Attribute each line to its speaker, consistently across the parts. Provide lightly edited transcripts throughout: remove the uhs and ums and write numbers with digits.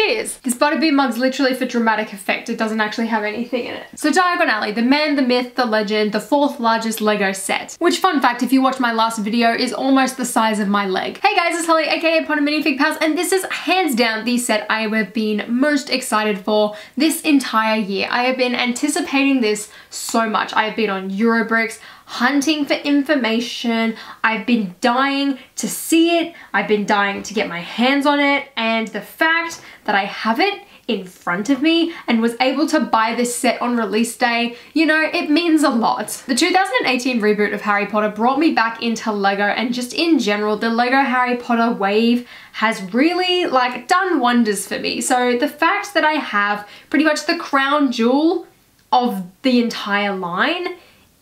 Speaker 1: cheers. This butterbeer mug's literally for dramatic effect. It doesn't actually have anything in it. So Diagon Alley, the man, the myth, the legend, the 4th largest Lego set. Which, fun fact, if you watch my last video, is almost the size of my leg. Hey guys, it's Holly, aka Potter Minifig Pals, and this is hands down the set I have been most excited for this entire year. I have been anticipating this so much. I have been on Eurobricks, hunting for information. I've been dying to see it. I've been dying to get my hands on it, and the fact that I have it in front of me and was able to buy this set on release day, you know, it means a lot. The 2018 reboot of Harry Potter brought me back into Lego, and just in general, the Lego Harry Potter wave has really done wonders for me. So the fact that I have pretty much the crown jewel of the entire line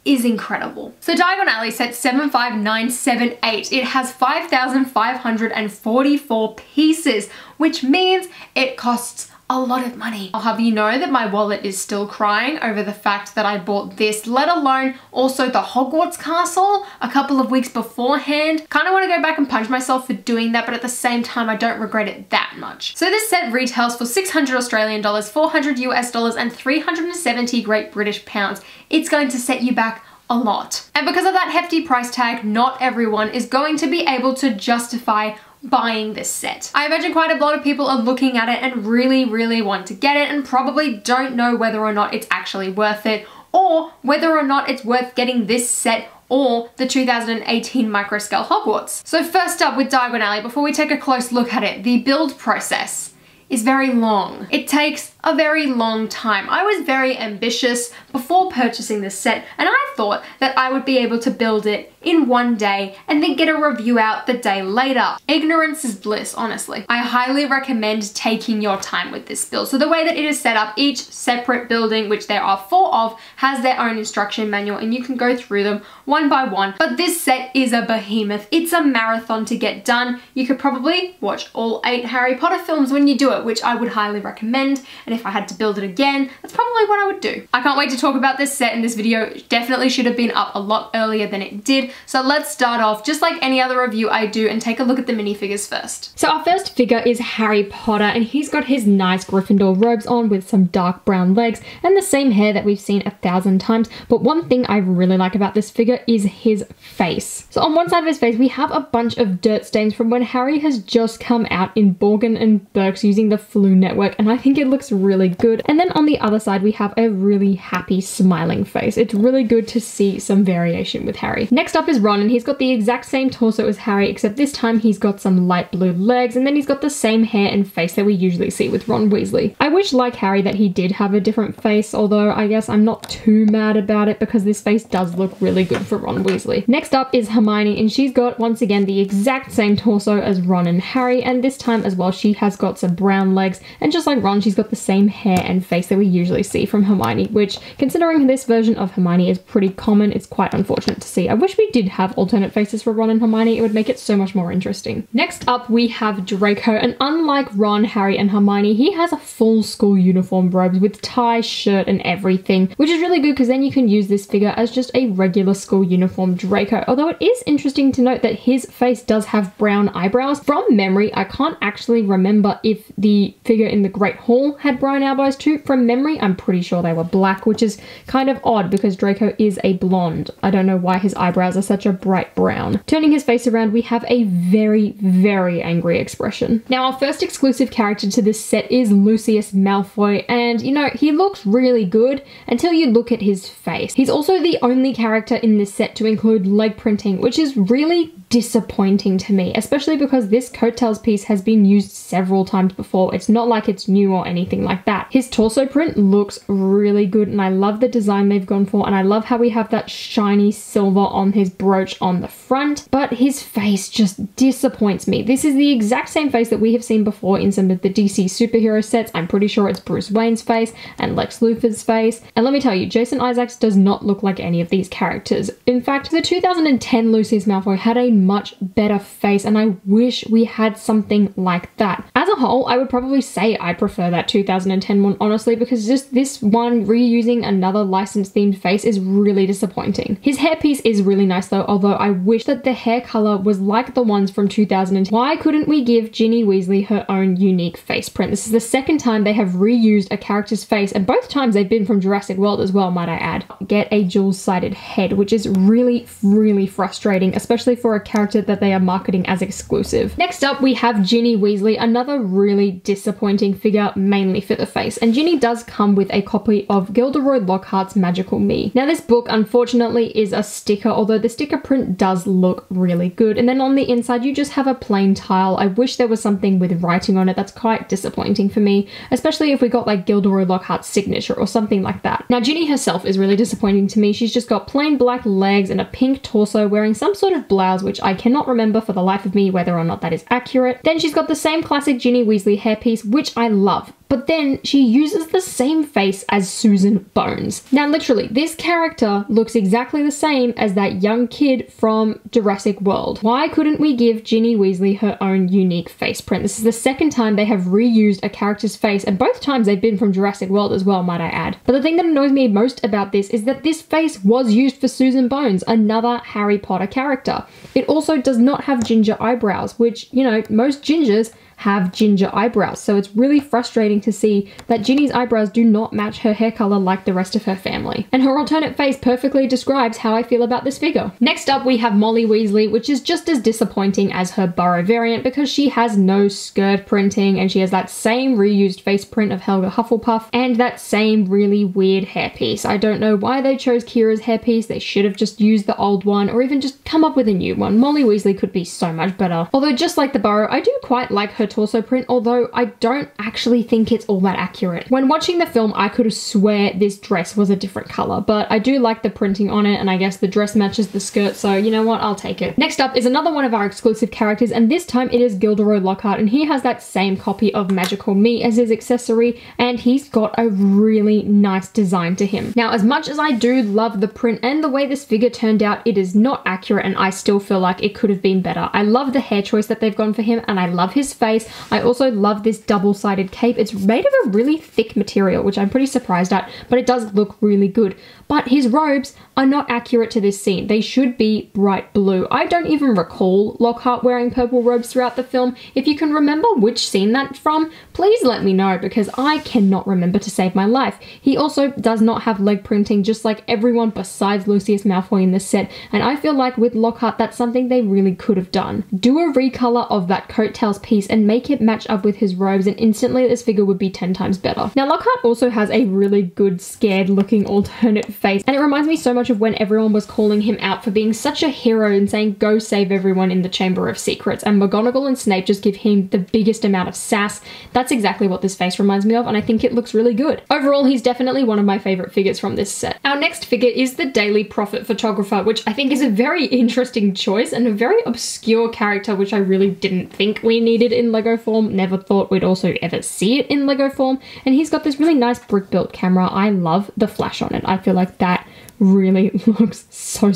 Speaker 1: is incredible. So Diagon Alley set 75978. It has 5,544 pieces, which means it costs a lot of money. I'll have you know that my wallet is still crying over the fact that I bought this, let alone also the Hogwarts castle a couple of weeks beforehand. Kind of want to go back and punch myself for doing that, but at the same time, I don't regret it that much. So this set retails for 600 Australian dollars, 400 US dollars, and 370 Great British pounds. It's going to set you back a lot. And because of that hefty price tag, not everyone is going to be able to justify buying this set. I imagine quite a lot of people are looking at it and really want to get it, and probably don't know whether or not it's actually worth it, or whether or not it's worth getting this set or the 2018 microscale Hogwarts. So first up with Diagon Alley, before we take a close look at it, the build process is very long. It takes a very long time. I was very ambitious before purchasing this set, and I thought that I would be able to build it in one day and then get a review out the day later. Ignorance is bliss, honestly. I highly recommend taking your time with this build. So the way that it is set up, each separate building, which there are 4 of, has their own instruction manual, and you can go through them one by one. But this set is a behemoth. It's a marathon to get done. You could probably watch all 8 Harry Potter films when you do it, which I would highly recommend. And if I had to build it again, that's probably what I would do. I can't wait to talk about this set in this video. It definitely should have been up a lot earlier than it did. So let's start off just like any other review I do and take a look at the minifigures first. So our first figure is Harry Potter, and he's got his nice Gryffindor robes on with some dark brown legs and the same hair that we've seen 1,000 times. But one thing I really like about this figure is his face. So on one side of his face, we have a bunch of dirt stains from when Harry has just come out in Borgin and Burke's using the flu network, and I think it looks really good. And then on the other side, we have a really happy smiling face. It's really good to see some variation with Harry. Next up is Ron, and he's got the exact same torso as Harry, except this time he's got some light blue legs, and then he's got the same hair and face that we usually see with Ron Weasley. I wish, like Harry, that he did have a different face, although I guess I'm not too mad about it because this face does look really good for Ron Weasley. Next up is Hermione, and she's got, once again, the exact same torso as Ron and Harry, and this time as well she has got some brown legs, and just like Ron, she's got the same hair and face that we usually see from Hermione, which, considering this version of Hermione is pretty common, it's quite unfortunate to see. I wish we did have alternate faces for Ron and Hermione. It would make it so much more interesting. Next up, we have Draco, and unlike Ron, Harry, and Hermione, he has a full school uniform robes with tie, shirt, and everything, which is really good because then you can use this figure as just a regular school uniform Draco. Although it is interesting to note that his face does have brown eyebrows. From memory, I can't actually remember if the figure in the Great Hall had brown eyebrows too. From memory, I'm pretty sure they were black, which is kind of odd because Draco is a blonde. I don't know why his eyebrows are such a bright brown. Turning his face around, we have a very angry expression. Now, our first exclusive character to this set is Lucius Malfoy, and you know, he looks really good until you look at his face. He's also the only character in this set to include leg printing, which is really disappointing to me, especially because this coattails piece has been used several times before. It's not like it's new or anything like that. His torso print looks really good, and I love the design they've gone for, and I love how we have that shiny silver on his brooch on the front, but his face just disappoints me. This is the exact same face that we have seen before in some of the DC superhero sets. I'm pretty sure it's Bruce Wayne's face and Lex Luthor's face, and let me tell you, Jason Isaacs does not look like any of these characters. In fact, the 2010 Lucius Malfoy had a
Speaker 2: much better face, and I wish we had something like that. As a whole, I would probably say I prefer that 2010 one, honestly, because just this one reusing another licensed themed face is really disappointing. His hairpiece is really nice though, although I wish that the hair color was like the ones from 2010. Why couldn't we give Ginny Weasley her own unique face print? This is the second time they have reused a character's face, and both times they've been from Jurassic World as well, might I add. Get a dual-sided head, which is really frustrating, especially for a character that they are marketing as exclusive. Next up, we have Ginny Weasley, another really disappointing figure, mainly for the face. And Ginny does come with a copy of Gilderoy Lockhart's Magical Me. Now, this book, unfortunately, is a sticker, although the sticker print does look really good. And then on the inside, you just have a plain tile. I wish there was something with writing on it. That's quite disappointing for me, especially if we got like Gilderoy Lockhart's signature or something like that. Now, Ginny herself is really disappointing to me. She's just got plain black legs and a pink torso, wearing some sort of blouse, which I cannot remember for the life of me whether or not that is accurate. Then she's got the same classic Ginny Weasley hairpiece, which I love. But then she uses the same face as Susan Bones. Now, literally, this character looks exactly the same as that young kid from Jurassic World. Why couldn't we give Ginny Weasley her own unique face print? This is the second time they have reused a character's face, and both times they've been from Jurassic World as well, might I add. But the thing that annoys me most about this is that this face was used for Susan Bones, another Harry Potter character. It also does not have ginger eyebrows, which, you know, most gingers have ginger eyebrows, so it's really frustrating to see that Ginny's eyebrows do not match her hair color like the rest of her family. And her alternate face perfectly describes how I feel about this figure. Next up, we have Molly Weasley, which is just as disappointing as her Burrow variant because she has no skirt printing and she has that same reused face print of Helga Hufflepuff and that same really weird hairpiece. I don't know why they chose Kira's hairpiece. They should have just used the old one or even just come up with a new one. Molly Weasley could be so much better. Although just like the Burrow, I do quite like her torso print, although I don't actually think it's all that accurate. When watching the film, I could swear this dress was a different color, but I do like the printing on it, and I guess the dress matches the skirt, so you know what, I'll take it. Next up is another one of our exclusive characters, and this time it is Gilderoy Lockhart, and he has that same copy of Magical Me as his accessory, and he's got a really nice design to him. Now, as much as I do love the print and the way this figure turned out, it is not accurate, and I still feel like it could have been better. I love the hair choice that they've gone for him, and I love his face. I also love this double-sided cape. It's made of a really thick material, which I'm pretty surprised at, but it does look really good. But his robes are not accurate to this scene. They should be bright blue. I don't even recall Lockhart wearing purple robes throughout the film. If you can remember which scene that's from, please let me know because I cannot remember to save my life. He also does not have leg printing, just like everyone besides Lucius Malfoy in this set, and I feel like with Lockhart that's something they really could have done. Do a recolor of that coattails piece and make it match up with his robes, and instantly this figure would be 10 times better. Now, Lockhart also has a really good scared looking alternate face, and it reminds me so much of when everyone was calling him out for being such a hero and saying go save everyone in the Chamber of Secrets, and McGonagall and Snape just give him the biggest amount of sass. That's exactly what this face reminds me of, and I think it looks really good. Overall, he's definitely one of my favorite figures from this set. Our next figure is the Daily Prophet photographer, which I think is a very interesting choice and a very obscure character which I really didn't think we needed in Lego form. Never thought we'd also ever see it in Lego form, and he's got this really nice brick built camera. I love the flash on it. I feel like that really looks so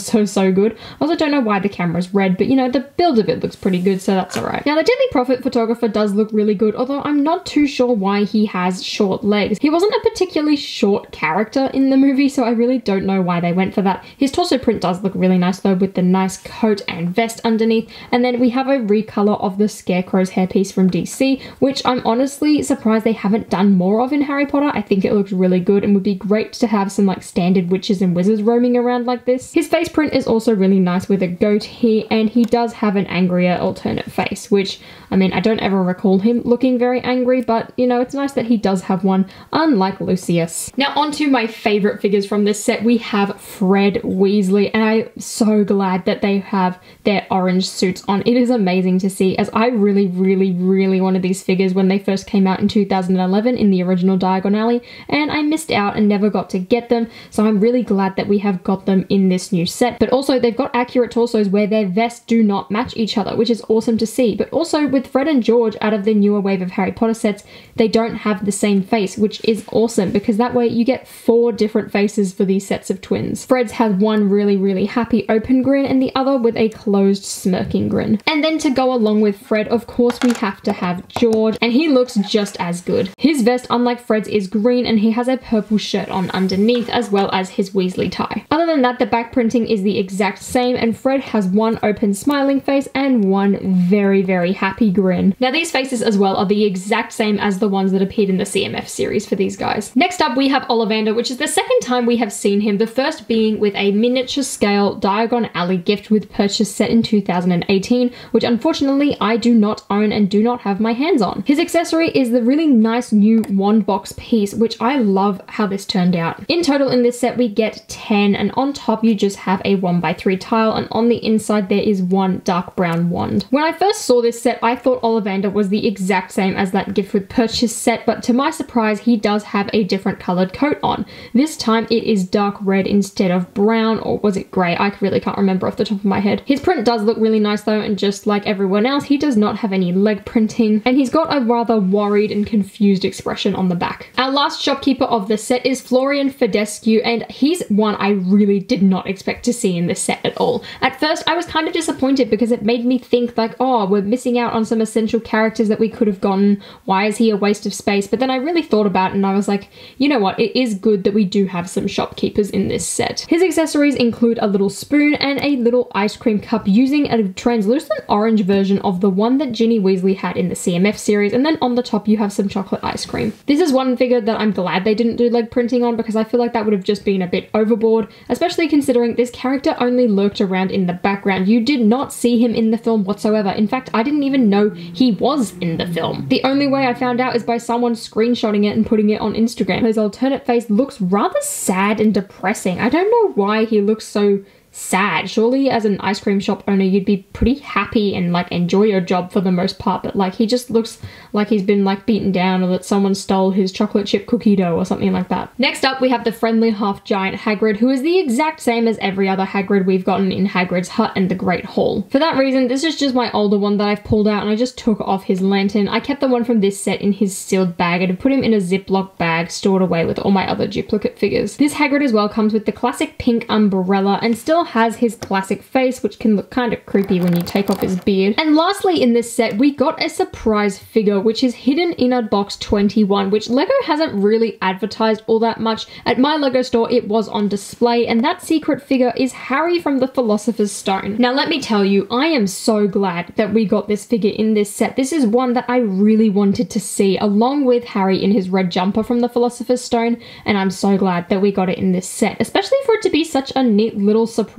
Speaker 2: good. I also don't know why the camera's red, but you know, the build of it looks pretty good, so that's alright. Now, the Daily Prophet photographer does look really good, although I'm not too sure why he has short legs. He wasn't a particularly short character in the movie, so I really don't know why they went for that. His torso print does look really nice though, with the nice coat and vest underneath, and then we have a recolor of the Scarecrow's hairpiece from DC, which I'm honestly surprised they haven't done more of in Harry Potter. I think it looks really good and would be great to have some like standard witches and wizards roaming around like this. His face print is also really nice with a goatee, and he does have an angrier alternate face, which, I mean, I don't ever recall him looking very angry, but you know, it's nice that he does have one, unlike Lucius. Now, onto my favorite figures from this set. We have Fred Weasley, and I'm so glad that they have their orange suits on. It is amazing to see, as I really really wanted these figures when they first came out in 2011 in the original Diagon Alley, and I missed out and never got to get them, so I'm really glad that we have got them in this new set. But also they've got accurate torsos where their vests do not match each other, which is awesome to see. But also with Fred and George out of the newer wave of Harry Potter sets, they don't have the same face, which is awesome because that way you get 4 different faces for these sets of twins. Fred's has one really happy open grin and the other with a closed smirking grin. And then to go along with Fred, of course we have to have George, and he looks just as good. His vest, unlike Fred's, is green and he has a purple shirt on underneath as well as his Weasley tie. Other than that, the back printing is the exact same and Fred has one open smiling face and one very happy grin. Now these faces as well are the exact same as the ones that appeared in the CMF series for these guys. Next up we have Ollivander, which is the second time we have seen him, the first being with a miniature scale Diagon Alley gift with purchase set in 2018, which unfortunately I do not own and do not have my hands on. His accessory is the really nice new wand box piece, which I love how this turned out. In total in this set we get 10, and on top you just have a 1x3 tile, and on the inside there is one dark brown wand. When I first saw this set I thought Ollivander was the exact same as that gift with purchase set, but to my surprise he does have a different coloured coat on. This time it is dark red instead of brown, or was it grey? I really can't remember off the top of my head. His print does look really nice though, and just like everyone else he does not have any leg printing, and he's got a rather worried and confused expression on the back. Our last shopkeeper of the set is Florian Fedescu, and he's one I really did not expect to see in this set at all. At first I was kind of disappointed because it made me think like, oh, we're missing out on some essential characters that we could have gotten. Why is he a waste of space? But then I really thought about it and I was like, you know what, it is good that we do have some shopkeepers in this set. His accessories include a little spoon and a little ice cream cup using a translucent orange version of the one that Ginny Weasley had in the CMF series, and then on the top you have some chocolate ice cream. This is one figure that I'm glad they didn't do leg printing on because I feel like that would have just been a bit overboard, especially considering this character only lurked around in the background. You did not see him in the film whatsoever. In fact, I didn't even know he was in the film. The only way I found out is by someone screenshotting it and putting it on Instagram. His alternate face looks rather sad and depressing. I don't know why he looks so sad. Surely as an ice cream shop owner you'd be pretty happy and like enjoy your job for the most part, but like he just looks like he's been like beaten down, or that someone stole his chocolate chip cookie dough or something like that. Next up we have the friendly half giant Hagrid, who is the exact same as every other Hagrid we've gotten in Hagrid's Hut and the Great Hall. For that reason this is just my older one that I've pulled out, and I just took off his lantern. I kept the one from this set in his sealed bag and put him in a Ziploc bag stored away with all my other duplicate figures. This Hagrid as well comes with the classic pink umbrella and still has his classic face, which can look kind of creepy when you take off his beard. And lastly in this set we got a surprise figure which is hidden in a box 21, which LEGO hasn't really advertised all that much. At my LEGO store it was on display, and that secret figure is Harry from the Philosopher's Stone. Now let me tell you, I am so glad that we got this figure in this set. This is one that I really wanted to see, along with Harry in his red jumper from the Philosopher's Stone, and I'm so glad that we got it in this set, especially for it to be such a neat little surprise.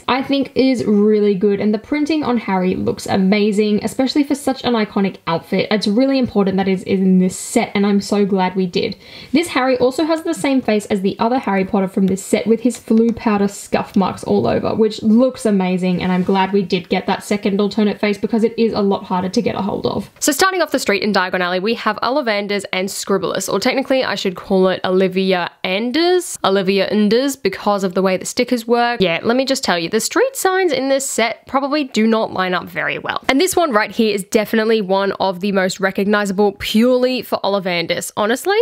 Speaker 2: I think is really good, and the printing on Harry looks amazing, especially for such an iconic outfit. It's really important that it is in this set, and I'm so glad we did. This Harry also has the same face as the other Harry Potter from this set, with his flu powder scuff marks all over, which looks amazing, and I'm glad we did get that second alternate face because it is a lot harder to get a hold of.
Speaker 3: So starting off the street in Diagon Alley, we have Ollivanders and Scribblus, or technically I should call it Ollivander-anders, because of the way the stickers work. Yeah, let me just tell you, the street signs in this set probably do not line up very well. And this one right here is definitely one of the most recognizable purely for Ollivanders. Honestly,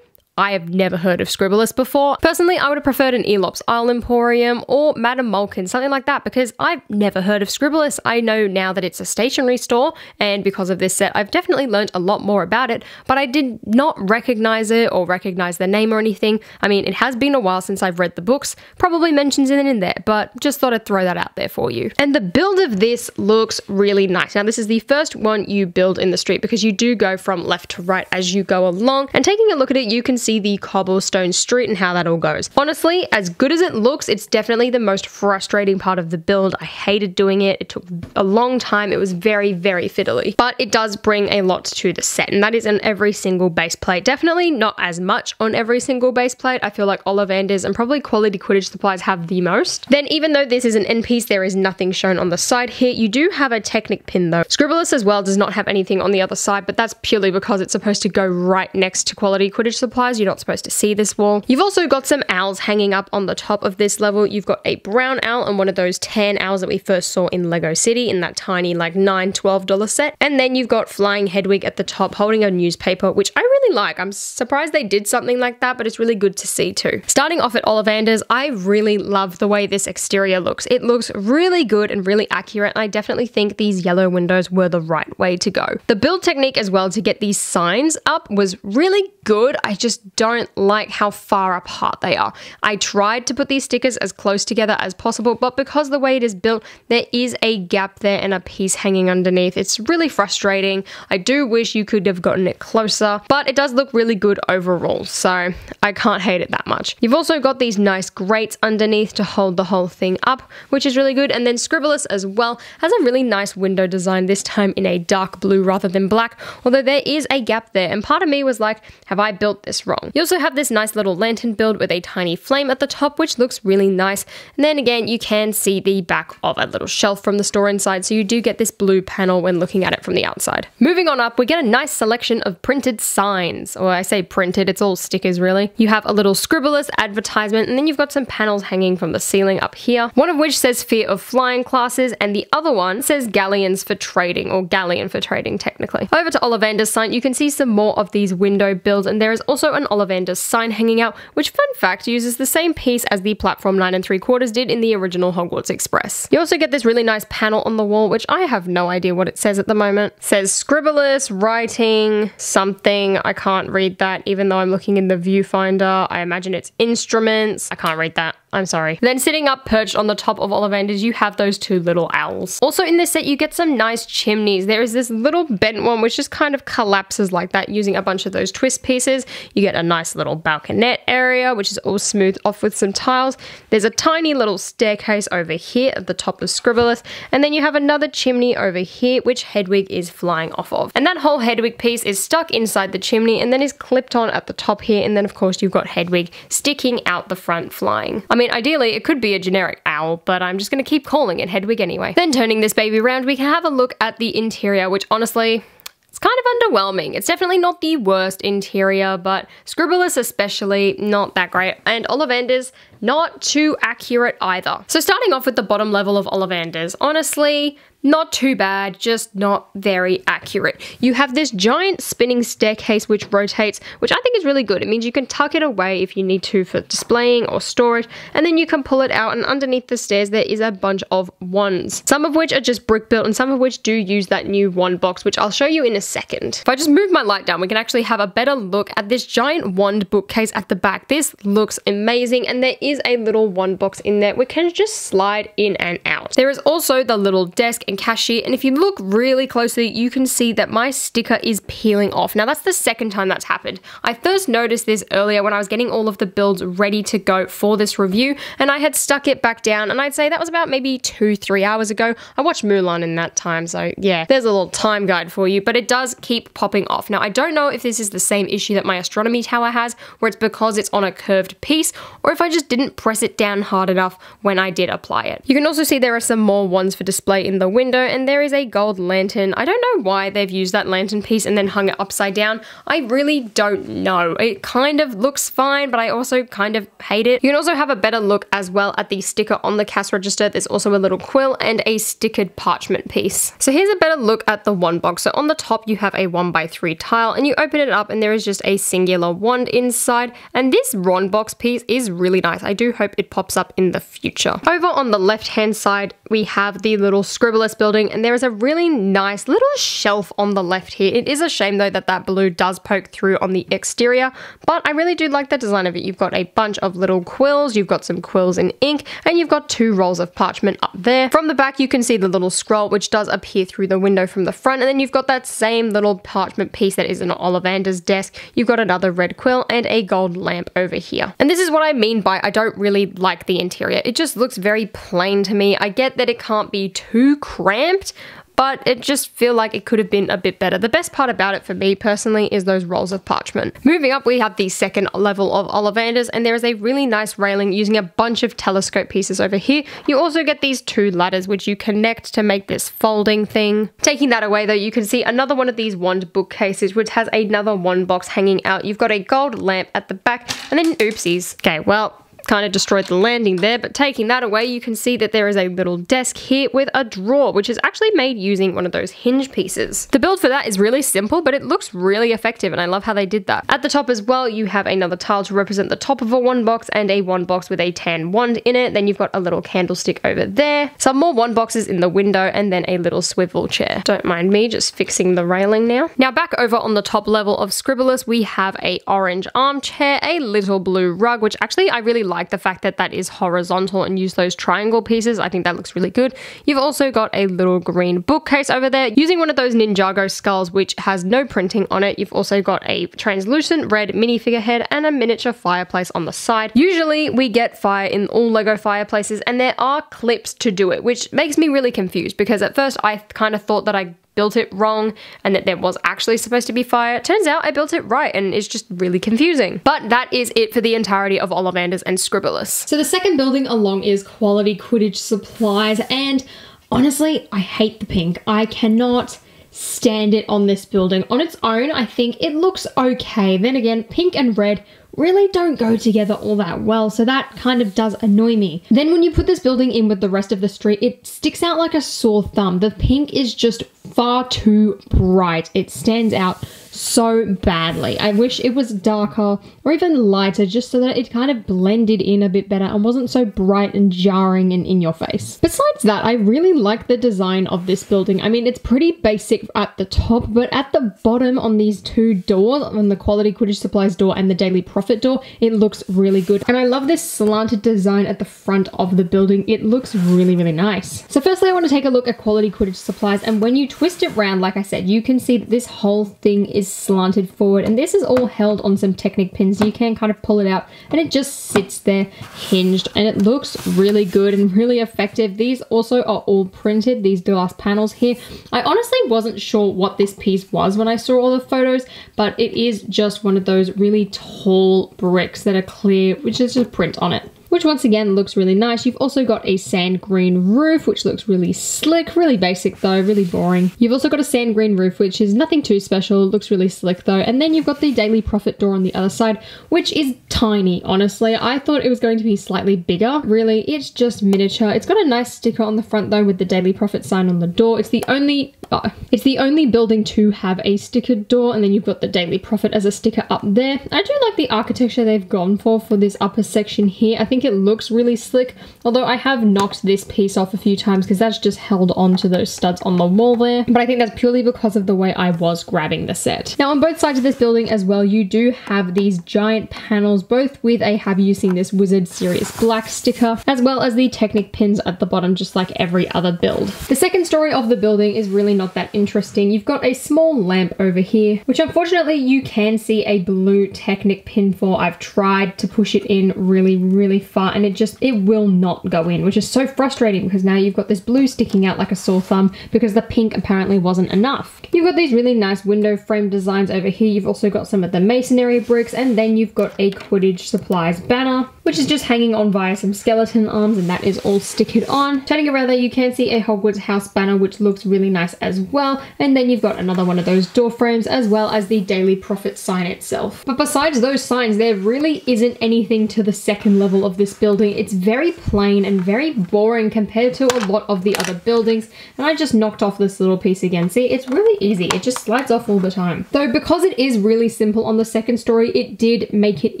Speaker 3: I have never heard of Scribblus before. Personally, I would have preferred an Elop's Isle Emporium or Madame Malkin, something like that, because I've never heard of Scribblus. I know now that it's a stationery store, and because of this set, I've definitely learned a lot more about it, but I did not recognize it or recognize the name or anything. I mean, it has been a while since I've read the books, probably mentions it in there, but just thought I'd throw that out there for you. And the build of this looks really nice. Now, this is the first one you build in the street because you do go from left to right as you go along, and taking a look at it, you can see see the cobblestone street and how that all goes. Honestly, as good as it looks, it's definitely the most frustrating part of the build. I hated doing it. It took a long time. It was very, very fiddly. But it does bring a lot to the set, and that is on every single base plate. Definitely not as much on every single base plate. I feel like Ollivanders and probably Quality Quidditch Supplies have the most. Then even though this is an end piece, there is nothing shown on the side here. You do have a Technic pin though. Scribblus as well does not have anything on the other side, but that's purely because it's supposed to go right next to Quality Quidditch Supplies. You're not supposed to see this wall. You've also got some owls hanging up on the top of this level. You've got a brown owl and one of those tan owls that we first saw in Lego City in that tiny like $9, $12 set. And then you've got Flying Hedwig at the top holding a newspaper, which I really like. I'm surprised they did something like that, but it's really good to see too. Starting off at Ollivanders, I really love the way this exterior looks. It looks really good and really accurate, and I definitely think these yellow windows were the right way to go. The build technique as well to get these signs up was really good. I just don't like how far apart they are. I tried to put these stickers as close together as possible, but because the way it is built, there is a gap there and a piece hanging underneath. It's really frustrating. I do wish you could have gotten it closer, but it does look really good overall, so I can't hate it that much. You've also got these nice grates underneath to hold the whole thing up, which is really good. And then Scribblus as well has a really nice window design, this time in a dark blue rather than black, although there is a gap there, and part of me was like, have I built this wrong? You also have this nice little lantern build with a tiny flame at the top, which looks really nice. And then again, you can see the back of a little shelf from the store inside, so you do get this blue panel when looking at it from the outside. Moving on up, we get a nice selection of printed signs, or I say printed, it's all stickers really. You have a little Scribblus advertisement, and then you've got some panels hanging from the ceiling up here, one of which says Fear of Flying classes, and the other one says Galleons for trading, or Galleon for trading technically. Over to Ollivander's sign, you can see some more of these window builds, and there is also an Ollivander's sign hanging out, which fun fact uses the same piece as the platform 9 3/4 did in the original Hogwarts Express. You also get this really nice panel on the wall, which I have no idea what it says at the moment. It says Scribblus, writing, something. I can't read that, even though I'm looking in the viewfinder. I imagine it's instruments. I can't read that. I'm sorry. Then sitting up perched on the top of Ollivanders, you have those two little owls. Also in this set, you get some nice chimneys. There is this little bent one which just kind of collapses like that using a bunch of those twist pieces. You get a nice little balconette area, which is all smoothed off with some tiles. There's a tiny little staircase over here at the top of Scribblus, and then you have another chimney over here, which Hedwig is flying off of. And that whole Hedwig piece is stuck inside the chimney and then is clipped on at the top here, and then of course you've got Hedwig sticking out the front flying. I mean, ideally it could be a generic owl, but I'm just going to keep calling it Hedwig anyway. Then turning this baby around, we can have a look at the interior, which honestly, it's kind of underwhelming. It's definitely not the worst interior, but Scribblus especially not that great, and Ollivanders not too accurate either. So starting off with the bottom level of Ollivanders, honestly, not too bad, just not very accurate. You have this giant spinning staircase which rotates, which I think is really good. It means you can tuck it away if you need to for displaying or storage, and then you can pull it out, and underneath the stairs there is a bunch of wands, some of which are just brick built and some of which do use that new wand box, which I'll show you in a second. If I just move my light down, we can actually have a better look at this giant wand bookcase at the back. This looks amazing, and there is a little wand box in there which can just slide in and out. There is also the little desk and cashier, and if you look really closely, you can see that my sticker is peeling off. Now that's the second time that's happened. I first noticed this earlier when I was getting all of the builds ready to go for this review, and I had stuck it back down, and I'd say that was about maybe 2-3 hours ago. I watched Mulan in that time, so yeah, there's a little time guide for you, but it does keep popping off. Now I don't know if this is the same issue that my astronomy tower has, where it's because it's on a curved piece, or if I just didn't press it down hard enough when I did apply it. You can also see there are some more wands for display in the window, and there is a gold lantern. I don't know why they've used that lantern piece and then hung it upside down. I really don't know. It kind of looks fine, but I also kind of hate it. You can also have a better look as well at the sticker on the cash register. There's also a little quill and a stickered parchment piece. So here's a better look at the wand box. So on the top you have a 1x3 tile, and you open it up and there is just a singular wand inside, and this wand box piece is really nice. I do hope it pops up in the future. Over on the left hand side we have the little Scribblus Scribblus building, and there is a really nice little shelf on the left here. It is a shame though that that blue does poke through on the exterior, but I really do like the design of it. You've got a bunch of little quills, you've got some quills in ink, and you've got 2 rolls of parchment up there. From the back you can see the little scroll which does appear through the window from the front, and then you've got that same little parchment piece that is an Ollivander's desk. You've got another red quill and a gold lamp over here. And this is what I mean by I don't really like the interior. It just looks very plain to me. I get that it can't be too cramped, but it just feel like it could have been a bit better. The best part about it for me personally is those rolls of parchment. Moving up, we have the second level of Ollivanders, and there is a really nice railing using a bunch of telescope pieces over here. You also get these 2 ladders which you connect to make this folding thing. Taking that away though, you can see another one of these wand bookcases which has another wand box hanging out. You've got a gold lamp at the back, and then oopsies. Okay, well, kind of destroyed the landing there, but taking that away you can see that there is a little desk here with a drawer which is actually made using one of those hinge pieces. The build for that is really simple, but it looks really effective and I love how they did that. At the top as well you have another tile to represent the top of a wand box and a wand box with a tan wand in it. Then you've got a little candlestick over there, some more wand boxes in the window, and then a little swivel chair. Don't mind me just fixing the railing now. Now back over on the top level of Scribblus we have a orange armchair, a little blue rug, which actually I really like the fact that that is horizontal and use those triangle pieces. I think that looks really good. You've also got a little green bookcase over there using one of those Ninjago skulls which has no printing on it. You've also got a translucent red minifigure head and a miniature fireplace on the side. Usually we get fire in all Lego fireplaces and there are clips to do it, which makes me really confused because at first I kind of thought that I built it wrong and that there was actually supposed to be fire. Turns out I built it right and it's just really confusing. But that is it for the entirety of Ollivanders and Scribblus.
Speaker 2: So the second building along is quality Quidditch supplies, and honestly I hate the pink. I cannot stand it on this building. On its own I think it looks okay. Then again, pink and red really don't go together all that well, so that kind of does annoy me. Then when you put this building in with the rest of the street, it sticks out like a sore thumb. The pink is just far too bright. It stands out so badly. I wish it was darker or even lighter just so that it kind of blended in a bit better and wasn't so bright and jarring and in your face. Besides that, I really like the design of this building. I mean, it's pretty basic at the top, but at the bottom on these 2 doors, on the quality Quidditch supplies door and the Daily Profit door, it looks really good. And I love this slanted design at the front of the building. It looks really, really nice. So firstly, I want to take a look at quality Quidditch supplies, and when you twist it round, like I said, you can see that this whole thing is slanted forward, and this is all held on some Technic pins. You can kind of pull it out and it just sits there hinged, and it looks really good and really effective. These also are all printed, these glass panels here. I honestly wasn't sure what this piece was when I saw all the photos, but it is just one of those really tall bricks that are clear, which is just print on it, which once again looks really nice. You've also got a sand green roof, which looks really slick, really basic though, really boring. You've also got a sand green roof, which is nothing too special, looks really slick though. And then you've got the Daily Profit door on the other side, which is tiny, honestly. I thought it was going to be slightly bigger. Really, it's just miniature. It's got a nice sticker on the front though with the Daily Profit sign on the door. It's the only building to have a stickered door, and then you've got the Daily Profit as a sticker up there. I do like the architecture they've gone for this upper section here. I think it looks really slick, although I have knocked this piece off a few times because that's just held on to those studs on the wall there, but I think that's purely because of the way I was grabbing the set. Now on both sides of this building as well, you do have these giant panels, both with a Have You Seen This Wizard Sirius Black sticker, as well as the Technic pins at the bottom, just like every other build. The second story of the building is really not that interesting. You've got a small lamp over here, which unfortunately you can see a blue Technic pin for. I've tried to push it in really far and it will not go in, which is so frustrating because now you've got this blue sticking out like a sore thumb because the pink apparently wasn't enough. You've got these really nice window frame designs over here. You've also got some of the masonry bricks, and then you've got a Quidditch supplies banner, which is just hanging on via some skeleton arms, and that is all stickered on. Turning around there, you can see a Hogwarts house banner, which looks really nice as as well. And then you've got another one of those door frames as well as the Daily Prophet sign itself. But besides those signs, there really isn't anything to the second level of this building. It's very plain and very boring compared to a lot of the other buildings. And I just knocked off this little piece again. See, it's really easy. It just slides off all the time. Though because it is really simple on the second story, it did make it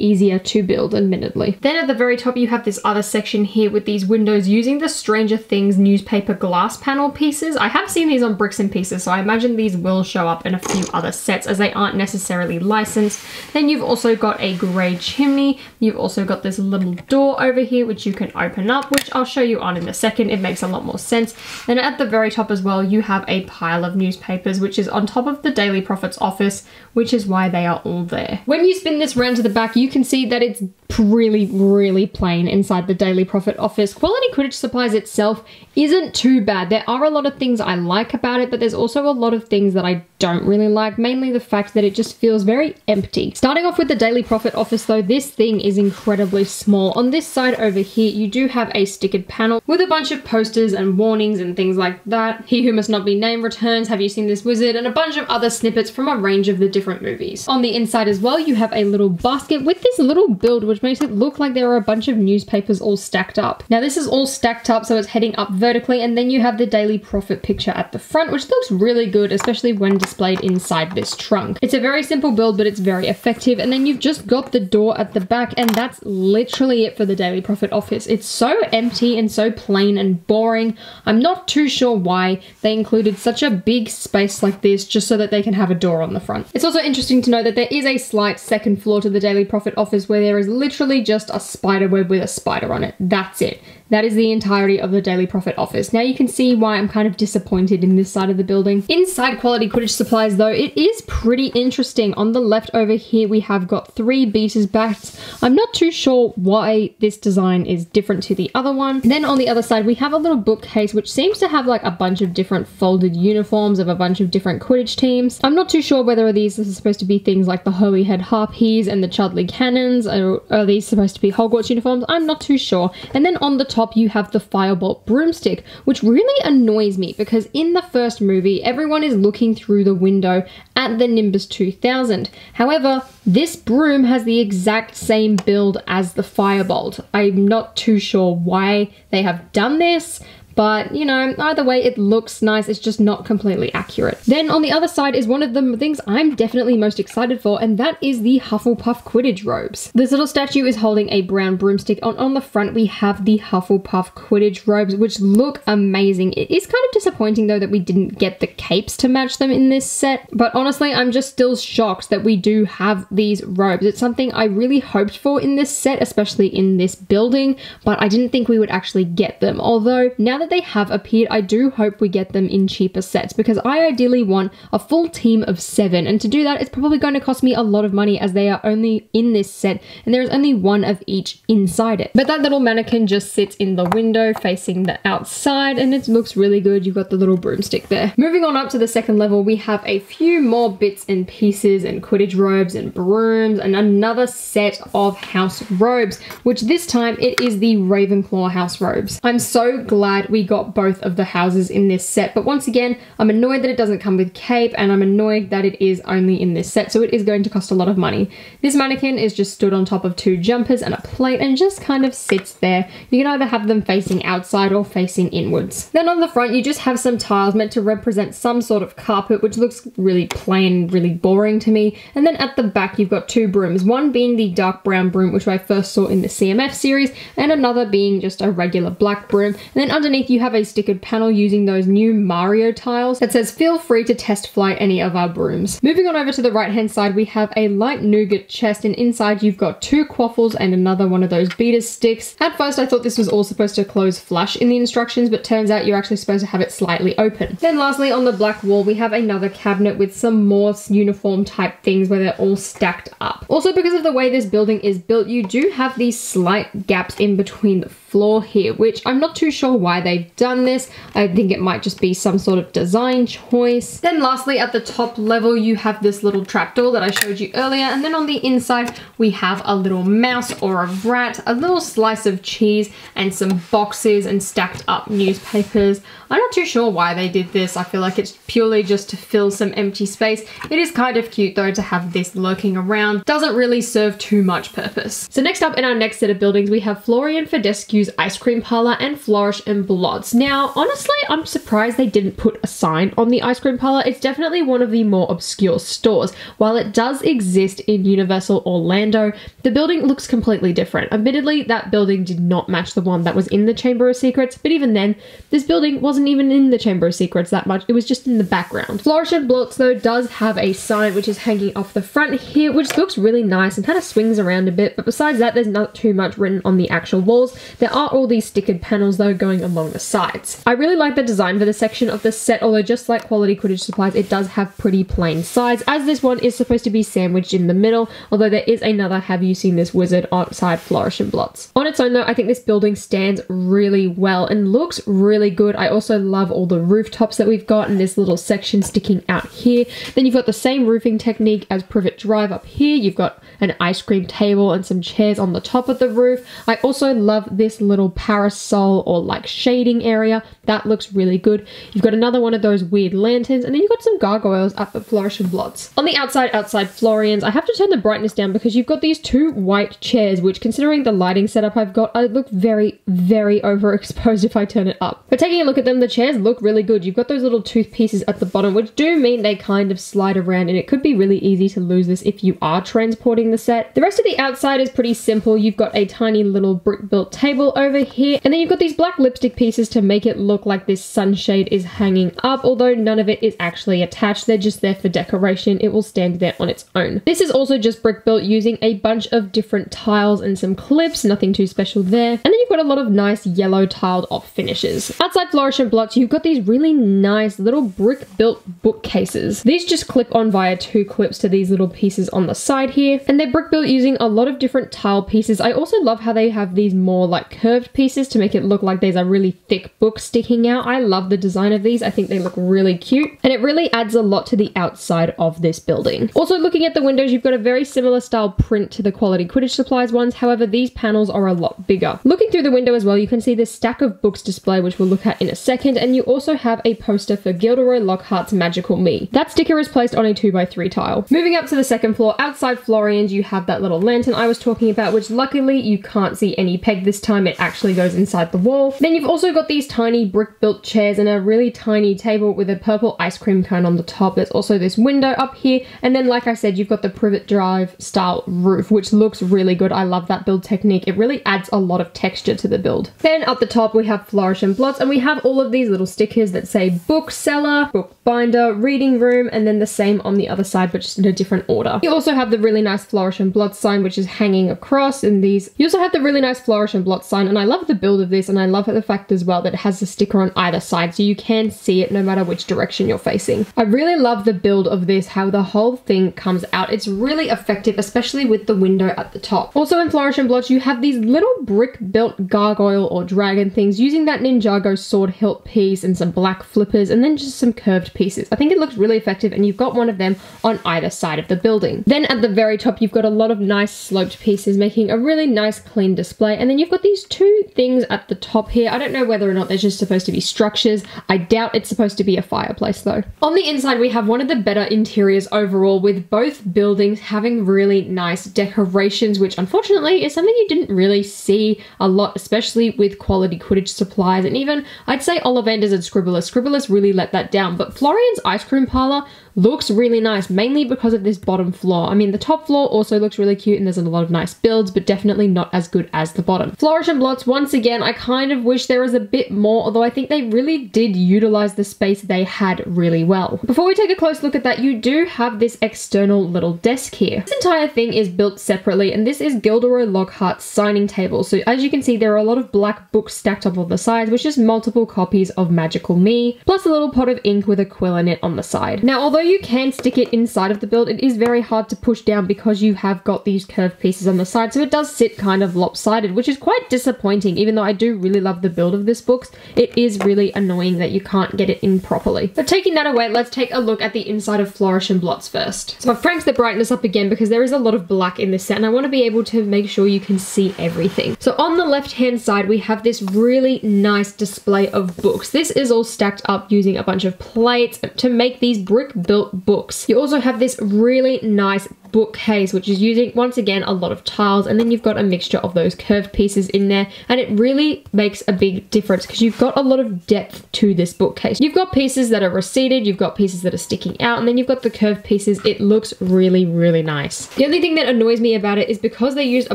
Speaker 2: easier to build, admittedly. Then at the very top, you have this other section here with these windows using the Stranger Things newspaper glass panel pieces. I have seen these on Bricks and Pieces, so I imagine these will show up in a few other sets as they aren't necessarily licensed. Then you've also got a grey chimney. You've also got this little door over here which you can open up, which I'll show you on in a second. It makes a lot more sense. Then at the very top as well, you have a pile of newspapers which is on top of the Daily Prophet's office, which is why they are all there. When you spin this round to the back, you can see that it's really plain inside the Daily Prophet office. Quality Quidditch Supplies itself isn't too bad. There are a lot of things I like about it, but there's also a lot of things that I don't really like, mainly the fact that it just feels very empty. Starting off with the Daily Prophet office though, this thing is incredibly small. On this side over here, you do have a stickered panel with a bunch of posters and warnings and things like that. He Who Must Not Be Named returns, Have You Seen This Wizard, and a bunch of other snippets from a range of the different movies. On the inside as well, you have a little basket with this little build which makes it look like there are a bunch of newspapers all stacked up. Now this is all stacked up so it's heading up vertically, and then you have the Daily Prophet picture at the front, which looks really good, especially when displayed inside this trunk. It's a very simple build, but it's very effective. And then you've just got the door at the back, and that's literally it for the Daily Prophet office. It's so empty and so plain and boring. I'm not too sure why they included such a big space like this just so that they can have a door on the front. It's also interesting to know that there is a slight second floor to the Daily Prophet office where there is literally just a spider web with a spider on it. That's it. That is the entirety of the Daily Prophet office. Now you can see why I'm kind of disappointed in this side of the building. Inside Quality Quidditch Supplies though, it is pretty interesting. On the left over here, we have got 3 beaters bats. I'm not too sure why this design is different to the other one. Then on the other side, we have a little bookcase which seems to have like a bunch of different folded uniforms of a bunch of different Quidditch teams. I'm not too sure whether these are supposed to be things like the Holyhead Harpies and the Chudley Cannons, or are these supposed to be Hogwarts uniforms? I'm not too sure. And then on the top, you have the Firebolt broomstick, which really annoys me because in the first movie, everyone is looking through the window at the Nimbus 2000. However, this broom has the exact same build as the Firebolt. I'm not too sure why they have done this, but you know, either way, it looks nice. It's just not completely accurate. Then on the other side is one of the things I'm definitely most excited for, and that is the Hufflepuff Quidditch robes. This little statue is holding a brown broomstick. On the front, we have the Hufflepuff Quidditch robes, which look amazing. It is kind of disappointing though that we didn't get the capes to match them in this set, but honestly, I'm just still shocked that we do have these robes. It's something I really hoped for in this set, especially in this building, but I didn't think we would actually get them. Although now that they have appeared, I do hope we get them in cheaper sets because I ideally want a full team of 7, and to do that it's probably going to cost me a lot of money as they are only in this set and there is only 1 of each inside it. But that little mannequin just sits in the window facing the outside and it looks really good. You've got the little broomstick there. Moving on up to the second level, we have a few more bits and pieces and Quidditch robes and brooms and another set of house robes, which this time it is the Ravenclaw house robes. I'm so glad we got both of the houses in this set, but once again, I'm annoyed that it doesn't come with cape and I'm annoyed that it is only in this set, so it is going to cost a lot of money. This mannequin is just stood on top of 2 jumpers and a plate and just kind of sits there. You can either have them facing outside or facing inwards. Then on the front, you just have some tiles meant to represent some sort of carpet, which looks really plain, really boring to me. And then at the back, you've got 2 brooms, one being the dark brown broom, which I first saw in the CMF series, and another being just a regular black broom. And then underneath, you have a stickered panel using those new Mario tiles that says, "Feel free to test flight any of our brooms." Moving on over to the right hand side, we have a light nougat chest, and inside you've got 2 quaffles and another one of those beater sticks. At first I thought this was all supposed to close flush in the instructions, but turns out you're actually supposed to have it slightly open. Then lastly, on the black wall, we have another cabinet with some more uniform type things where they're all stacked up. Also, because of the way this building is built, you do have these slight gaps in between the floor here, which I'm not too sure why they've done this. I think it might just be some sort of design choice. Then lastly, at the top level, you have this little trapdoor that I showed you earlier. And then on the inside, we have a little mouse or a rat, a little slice of cheese, and some boxes and stacked up newspapers. I'm not too sure why they did this. I feel like it's purely just to fill some empty space. It is kind of cute though to have this lurking around. Doesn't really serve too much purpose. So next up in our next set of buildings, we have Florian Fedescu's ice cream parlor and Flourish and Blotts. Now, honestly, I'm surprised they didn't put a sign on the ice cream parlor. It's definitely one of the more obscure stores. While it does exist in Universal Orlando, the building looks completely different. Admittedly, that building did not match the one that was in the Chamber of Secrets, but even then, this building wasn't even in the Chamber of Secrets that much. It was just in the background. Flourish and Blotts though does have a sign which is hanging off the front here, which looks really nice and kind of swings around a bit, but besides that, there's not too much written on the actual walls. There are all these stickered panels though going along the sides. I really like the design for the section of the set, although just like quality Quidditch supplies, it does have pretty plain sides, as this one is supposed to be sandwiched in the middle, although there is another Have You Seen This Wizard outside Flourish and Blotts. On its own though, I think this building stands really well and looks really good. I also love all the rooftops that we've got and this little section sticking out here. Then you've got the same roofing technique as Privet Drive up here. You've got an ice cream table and some chairs on the top of the roof. I also love this little parasol or like shading area. That looks really good. You've got another one of those weird lanterns, and then you've got some gargoyles up at Flourish and Blotts. On the outside Florian's, I have to turn the brightness down because you've got these two white chairs, which considering the lighting setup I've got, I look very, very overexposed if I turn it up. But taking a look at them, the chairs look really good. You've got those little tooth pieces at the bottom, which do mean they kind of slide around, and it could be really easy to lose this if you are transporting the set. The rest of the outside is pretty simple. You've got a tiny little brick-built table over here, and then you've got these black lipstick pieces to make it look like this sunshade is hanging up, although none of it is actually attached. They're just there for decoration. It will stand there on its own. This is also just brick-built using a bunch of different tiles and some clips, nothing too special there. And then you've got a lot of nice yellow tiled off finishes. Outside Flourish and Blotts, you've got these really nice little brick-built bookcases. These just clip on via two clips to these little pieces on the side here, and they're brick-built using a lot of different tile pieces. I also love how they have these more like curved pieces to make it look like there's a really thick book sticking out. I love the design of these. I think they look really cute, and it really adds a lot to the outside of this building. Also, looking at the windows, you've got a very similar style print to the quality Quidditch supplies ones. However, these panels are a lot bigger. Looking through the window as well, you can see this stack of books display, which we'll look at in a second, and you also have a poster for Gilderoy Lockhart's Magical Me. That sticker is placed on a 2x3 tile. Moving up to the second floor, outside Florian's, you have that little lantern I was talking about, which luckily you can't see any peg this time. It actually goes inside the wall. Then you've also got these tiny brick-built chairs and a really tiny table with a purple ice cream cone on the top. There's also this window up here, and then like I said, you've got the Privet Drive style roof, which looks really good. I love that build technique. It really adds a lot of texture to the build. Then up the top we have Flourish and Blotts, and we have all of these little stickers that say bookseller, bookbinder, reading room, and then the same on the other side but just in a different order. You also have the really nice Flourish and Blotts sign, which is hanging across, and these you also have the really nice Flourish and Blotts sign, and I love the build of this, and I love the fact as well that it has a sticker on either side so you can see it no matter which direction you're facing. I really love the build of this, how the whole thing comes out. It's really effective, especially with the window at the top. Also in Flourish and Blotts, you have these little brick-built gargoyle or dragon things using that Ninjago sword hilt piece and some black flippers and then just some curved pieces. I think it looks really effective, and you've got one of them on either side of the building. Then at the very top, you've got a lot of nice sloped pieces making a really nice clean display, and then you've got these two things at the top here. I don't know whether or not they're just supposed to be structures. I doubt it's supposed to be a fireplace though. On the inside, we have one of the better interiors overall, with both buildings having really nice decorations, which unfortunately is something you didn't really see a lot, especially with quality Quidditch supplies, and even I'd say Ollivanders and Scribblers. Scribblers really let that down, but Florian's ice cream parlor looks really nice, mainly because of this bottom floor. I mean, the top floor also looks really cute and there's a lot of nice builds, but definitely not as good as the bottom. Flourish and Blotts, once again, I kind of wish there was a bit more, although I think they really did utilize the space they had really well. Before we take a close look at that, you do have this external little desk here. This entire thing is built separately, and this is Gilderoy Lockhart's signing table. So as you can see, there are a lot of black books stacked up on the sides, which is multiple copies of Magical Me, plus a little pot of ink with a quill in it on the side. Now, although you can stick it inside of the build, it is very hard to push down because you have got these curved pieces on the side, so it does sit kind of lopsided, which is quite disappointing. Even though I do really love the build of this book, it is really annoying that you can't get it in properly. But taking that away, let's take a look at the inside of Flourish and Blots first. So I've cranked the brightness up again because there is a lot of black in this set and I want to be able to make sure you can see everything. So on the left hand side we have this really nice display of books. This is all stacked up using a bunch of plates to make these brick built books. You also have this really nice bookcase, which is using, once again, a lot of tiles, and then you've got a mixture of those curved pieces in there, and it really makes a big difference because you've got a lot of depth to this bookcase. You've got pieces that are receded, you've got pieces that are sticking out, and then you've got the curved pieces. It looks really, really nice. The only thing that annoys me about it is because they used a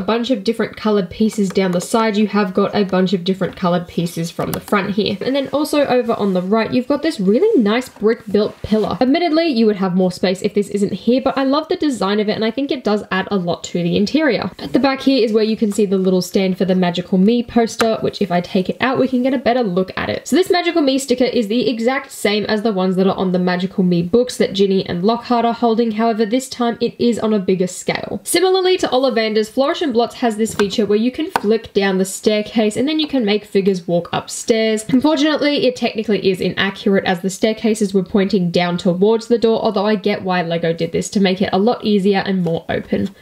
Speaker 2: bunch of different colored pieces down the side, you have got a bunch of different colored pieces from the front here. And then also over on the right, you've got this really nice brick built pillar. Admittedly, you would have more space if this isn't here, but I love the design of it, and I think it does add a lot to the interior. At the back here is where you can see the little stand for the Magical Me poster, which if I take it out, we can get a better look at it. So this Magical Me sticker is the exact same as the ones that are on the Magical Me books that Ginny and Lockhart are holding, however this time it is on a bigger scale. Similarly to Ollivanders, Flourish and Blots has this feature where you can flick down the staircase and then you can make figures walk upstairs. Unfortunately, it technically is inaccurate as the staircases were pointing down towards the door, although I get why LEGO did this to make it a lot easier and more open.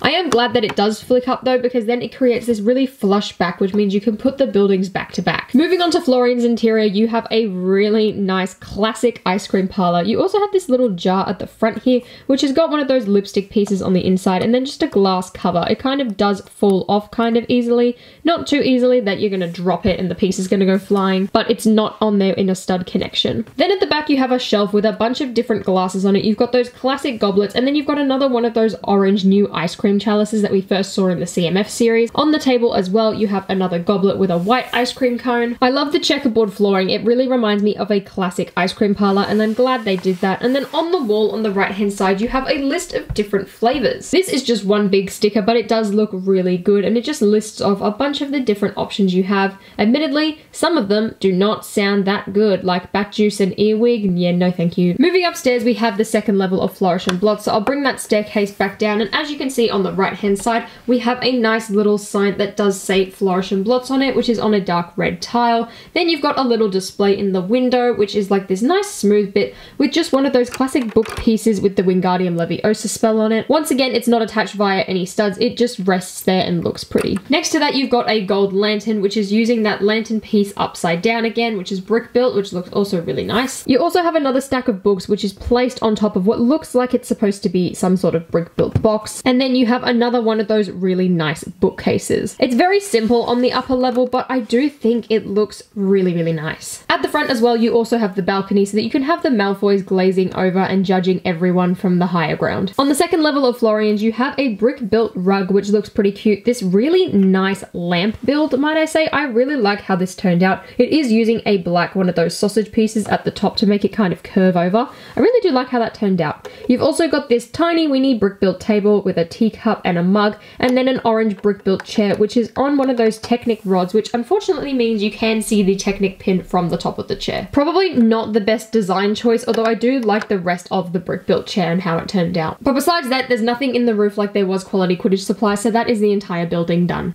Speaker 2: I am glad that it does flick up though, because then it creates this really flush back, which means you can put the buildings back to back. Moving on to Florian's interior, you have a really nice classic ice cream parlor. You also have this little jar at the front here, which has got one of those lipstick pieces on the inside and then just a glass cover. It kind of does fall off kind of easily. Not too easily that you're going to drop it and the piece is going to go flying, but it's not on there in a stud connection. Then at the back you have a shelf with a bunch of different glasses on it. You've got those classic goblets, and then you've got another one of those orange new ice cream chalices that we first saw in the CMF series. On the table as well, you have another goblet with a white ice cream cone. I love the checkerboard flooring. It really reminds me of a classic ice cream parlor, and I'm glad they did that. And then on the wall on the right hand side, you have a list of different flavors. This is just one big sticker, but it does look really good, and it just lists off a bunch of the different options you have. Admittedly, some of them do not sound that good, like bat juice and earwig. Yeah, no thank you. Moving upstairs, we have the second level of Flourish and Blots, so I'll bring that staircase back down, and as you can see on the right hand side, we have a nice little sign that does say Flourish and Blots on it, which is on a dark red tile. Then you've got a little display in the window, which is like this nice smooth bit with just one of those classic book pieces with the Wingardium Leviosa spell on it. Once again, it's not attached via any studs, it just rests there and looks pretty. Next to that, you've got a gold lantern, which is using that lantern piece upside down again, which is brick built, which looks also really nice. You also have another stack of books, which is placed on top of what looks like it's supposed to be some sort of brick built box. And then you have another one of those really nice bookcases. It's very simple on the upper level, but I do think it looks really, really nice. At the front as well, you also have the balcony so that you can have the Malfoys glazing over and judging everyone from the higher ground. On the second level of Florian's, you have a brick built rug, which looks pretty cute. This really nice lamp build, might I say. I really like how this turned out. It is using a black one of those sausage pieces at the top to make it kind of curve over. I really do like how that turned out. You've also got this tiny weeny brick built table with a teacup and a mug, and then an orange brick built chair, which is on one of those Technic rods, which unfortunately means you can see the Technic pin from the top of the chair. Probably not the best design choice, although I do like the rest of the brick built chair and how it turned out. But besides that, there's nothing in the roof like there was quality Quidditch supply, so that is the entire building done.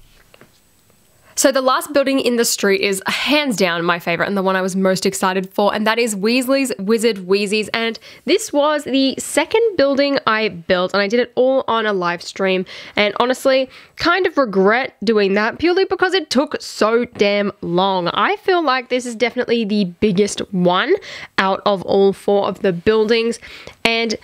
Speaker 3: So the last building in the street is hands down my favorite and the one I was most excited for, and that is Weasley's Wizard Wheezies. And this was the second building I built, and I did it all on a live stream, and honestly kind of regret doing that purely because it took so damn long. I feel like this is definitely the biggest one out of all four of the buildings, and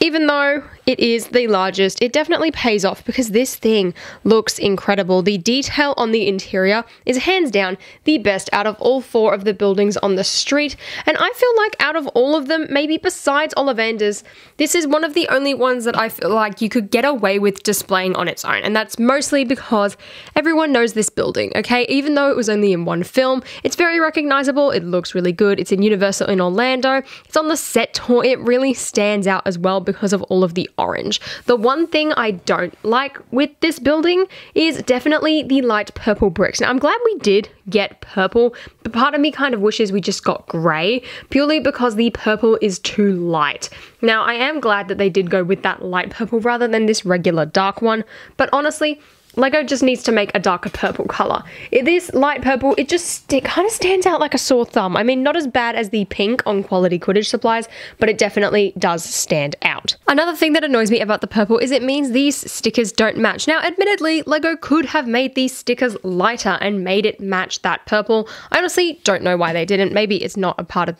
Speaker 3: even though it is the largest, it definitely pays off because this thing looks incredible. The detail on the interior is hands down the best out of all four of the buildings on the street, and I feel like out of all of them, maybe besides Ollivanders, this is one of the only ones that I feel like you could get away with displaying on its own, and that's mostly because everyone knows this building, okay? Even though it was only in one film, it's very recognizable, it looks really good, it's in Universal in Orlando, it's on the set tour, it really stands out as well because of all of the orange. The one thing I don't like with this building is definitely the light purple bricks. Now, I'm glad we did get purple, but part of me kind of wishes we just got grey, purely because the purple is too light. Now, I am glad that they did go with that light purple rather than this regular dark one, but honestly, Lego just needs to make a darker purple color. This light purple, it kind of stands out like a sore thumb. I mean, not as bad as the pink on quality Quidditch supplies, but it definitely does stand out. Another thing that annoys me about the purple is it means these stickers don't match. Now, admittedly, Lego could have made these stickers lighter and made it match that purple. I honestly don't know why they didn't. Maybe it's not a part of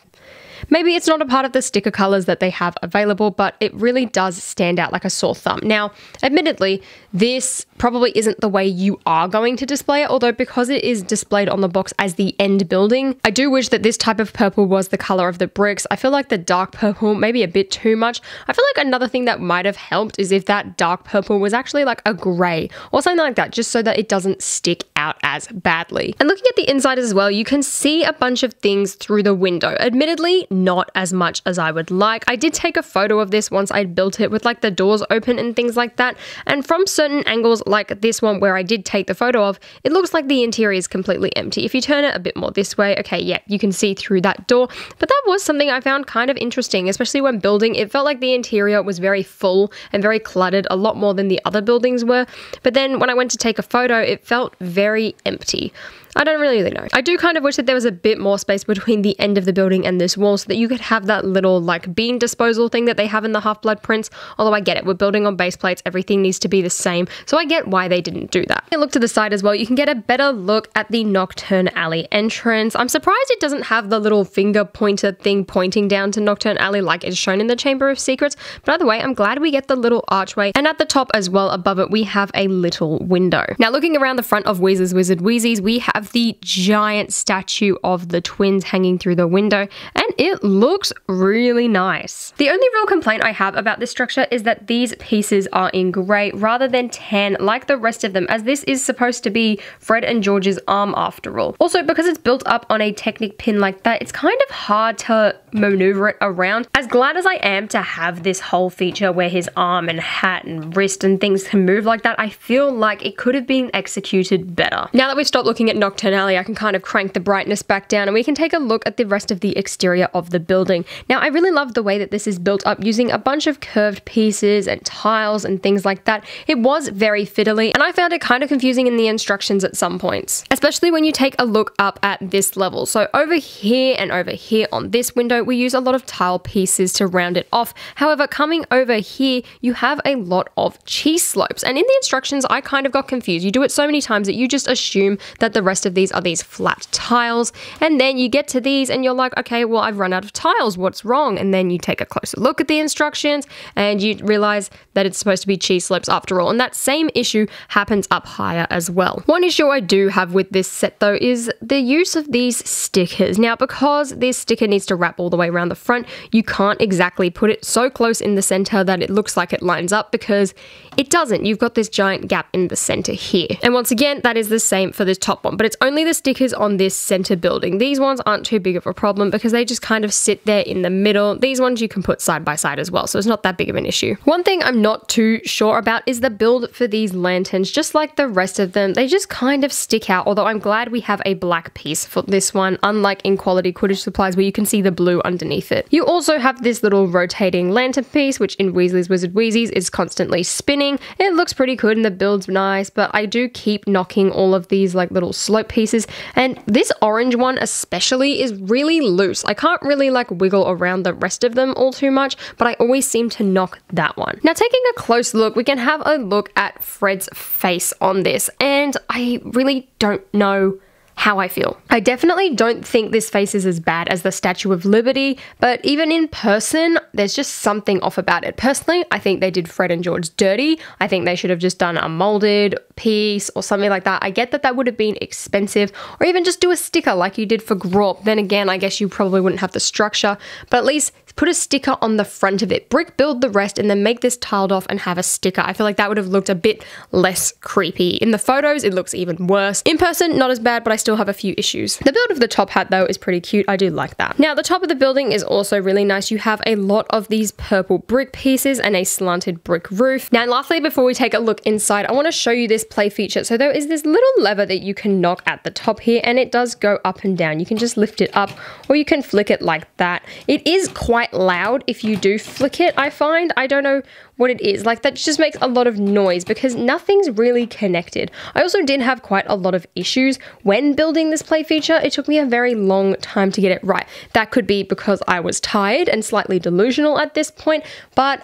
Speaker 3: the sticker colors that they have available, but it really does stand out like a sore thumb. Now, admittedly, this probably isn't the way you are going to display it, although because it is displayed on the box as the end building, I do wish that this type of purple was the color of the bricks. I feel like the dark purple may be a bit too much. I feel like another thing that might have helped is if that dark purple was actually like a gray or something like that, just so that it doesn't stick out as badly. And looking at the inside as well, you can see a bunch of things through the window. Admittedly, not as much as I would like. I did take a photo of this once I'd built it with like the doors open and things like that, and from certain angles like this one where I did take the photo of, it looks like the interior is completely empty. If you turn it a bit more this way, okay, yeah, you can see through that door, but that was something I found kind of interesting, especially when building. It felt like the interior was very full and very cluttered, a lot more than the other buildings were, but then when I went to take a photo, it felt very empty. I don't really know. I do kind of wish that there was a bit more space between the end of the building and this wall so that you could have that little like bean disposal thing that they have in the Half-Blood prints, although I get it, we're building on base plates, everything needs to be the same, so I get why they didn't do that. Look to the side as well, you can get a better look at the Nocturne Alley entrance. I'm surprised it doesn't have the little finger pointer thing pointing down to Nocturne Alley like is shown in the Chamber of Secrets, but either way, I'm glad we get the little archway, and at the top as well above it, we have a little window. Now looking around the front of Weasley's Wizard Wheezies, we have the giant statue of the twins hanging through the window, and it looks really nice. The only real complaint I have about this structure is that these pieces are in grey rather than tan like the rest of them, as this is supposed to be Fred and George's arm after all. Also, because it's built up on a Technic pin like that, it's kind of hard to maneuver it around. As glad as I am to have this whole feature where his arm and hat and wrist and things can move like that, I feel like it could have been executed better. Now that we've stopped looking at Nocturne Alley, I can kind of crank the brightness back down and we can take a look at the rest of the exterior of the building. Now, I really love the way that this is built up using a bunch of curved pieces and tiles and things like that. It was very fiddly, and I found it kind of confusing in the instructions at some points, especially when you take a look up at this level. So over here and over here on this window, we use a lot of tile pieces to round it off. However, coming over here, you have a lot of cheese slopes, and in the instructions, I kind of got confused. You do it so many times that you just assume that the rest of these are these flat tiles, and then you get to these and you're like, okay, well, I've run out of tiles, what's wrong? And then you take a closer look at the instructions and you realize that it's supposed to be cheese slopes after all, and that same issue happens up higher as well. One issue I do have with this set though is the use of these stickers. Now, because this sticker needs to wrap all the way around the front, you can't exactly put it so close in the center that it looks like it lines up, because it doesn't. You've got this giant gap in the center here. And once again, that is the same for this top one, but it's only the stickers on this center building. These ones aren't too big of a problem because they just kind of sit there in the middle. These ones you can put side by side as well, so it's not that big of an issue. One thing I'm not too sure about is the build for these lanterns. Just like the rest of them, they just kind of stick out, although I'm glad we have a black piece for this one, unlike in quality Quidditch supplies where you can see the blue underneath it. You also have this little rotating lantern piece, which in Weasley's Wizard Wheezies is constantly spinning. It looks pretty good and the build's nice, but I do keep knocking all of these like little slope pieces, and this orange one especially is really loose. I can't really like wiggle around the rest of them all too much, but I always seem to knock that one. Now, taking a close look, we can have a look at Fred's face on this, and I really don't know how I feel. I definitely don't think this face is as bad as the Statue of Liberty, but even in person, there's just something off about it. Personally, I think they did Fred and George dirty. I think they should have just done a molded piece or something like that. I get that that would have been expensive, or even just do a sticker like you did for Grawp. Then again, I guess you probably wouldn't have the structure, but at least put a sticker on the front of it, brick build the rest, and then make this tiled off and have a sticker. I feel like that would have looked a bit less creepy. In the photos, it looks even worse. In person, not as bad, but I still have a few issues. The build of the top hat though is pretty cute. I do like that. Now the top of the building is also really nice. You have a lot of these purple brick pieces and a slanted brick roof. Now lastly, before we take a look inside, I want to show you this play feature. So there is this little lever that you can knock at the top here, and it does go up and down. You can just lift it up or you can flick it like that. It is quite loud if you do flick it, I find. I don't know what it is. Like, that just makes a lot of noise because nothing's really connected. I also did have quite a lot of issues when building this play feature. It took me a very long time to get it right. That could be because I was tired and slightly delusional at this point, but